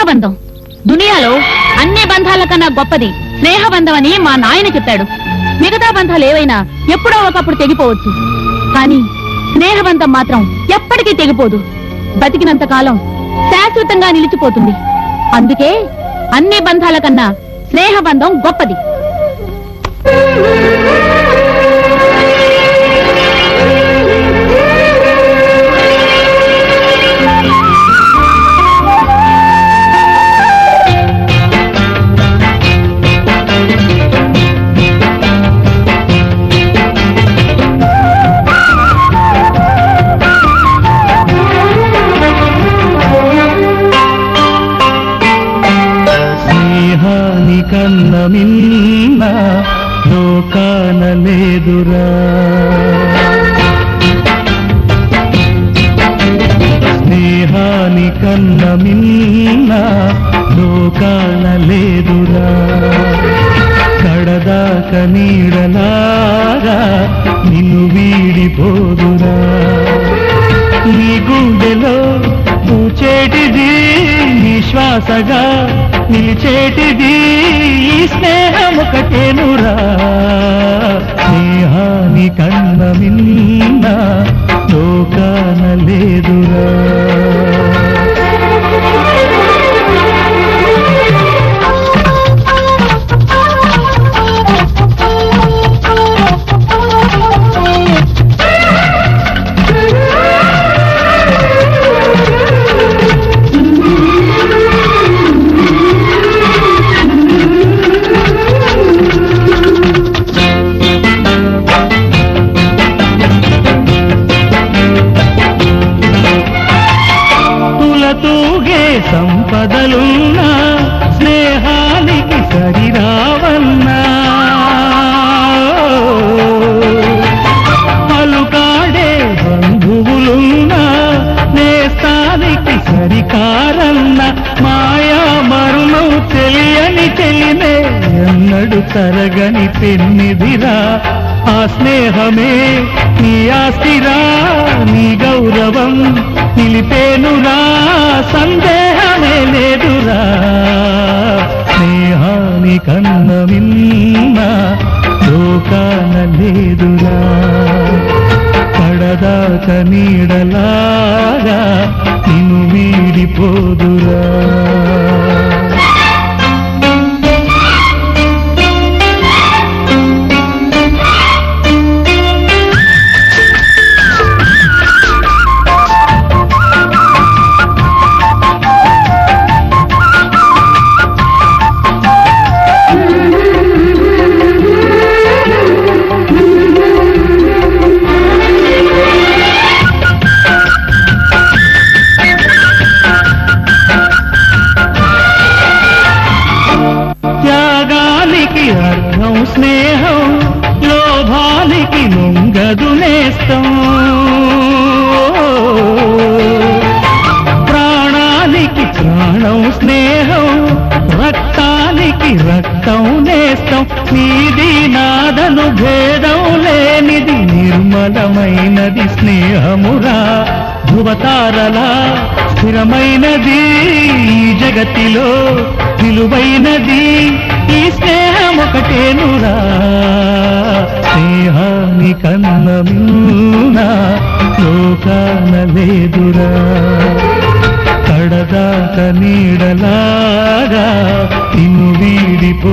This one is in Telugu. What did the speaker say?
స్నేహబంధం. దునియాలో అన్ని బంధాల కన్నా గొప్పది స్నేహబంధం అని మా నాయన చెప్పాడు. మిగతా బంధాలు ఏవైనా ఎప్పుడో ఒకప్పుడు తెగిపోవచ్చు, కానీ స్నేహబంధం మాత్రం ఎప్పటికీ తెగిపోదు. బతికినంత కాలం శాశ్వతంగా నిలిచిపోతుంది. అందుకే అన్ని బంధాల కన్నా స్నేహబంధం గొప్పది. కన్న మిన్న లోకాన లేదురా, స్నేహాని కన్న మిన్న లోకాన లేదురా. కడదాక నీడలారా నిన్ను వీడిపోదురా. నీ గుండెలో పూచేటిది నిశ్వాసగా నిలిచేటిది ఈ స్నేహమొకటేనురా. స్నేహాని కన్న మిన్న లోకాన లేదురా. తూగే సంపదలున్నా స్నేహానికి సరిరావన్నా, పలుకాడే బంధువులున్నా నేస్తానికి సరికారన్న. మాయా మరులు తెలియని తెలినే ఎన్నడు తరగని పెన్నిదిరా. ఆ స్నేహమే నీ ఆస్తిరా, నీ గౌరవం నిలిపేనురా, సందేహమే లేదురా. స్నేహాని కన్న మిన్న లోకాన లేదురా. కడదాక నీడలాగా నిన్ను వీడిపోదురా. త్యాగానికి అర్థం స్నేహం, లోభానికి లొంగదు నేస్తం. ప్రాణానికి ప్రాణం స్నేహం, రక్తానికి రక్తం నేస్తం. నీది నాదను భేదం లేనిది నిర్మలమైనది స్నేహమురా. ధృవతారలా స్థిరమైనది ఈ జగతిలో విలువైనది ఈ స్నేహం ఒకటేనురా. స్నేహాని కన్న మిన్న లోకాన లేదురా. కడదాక నీడలాగా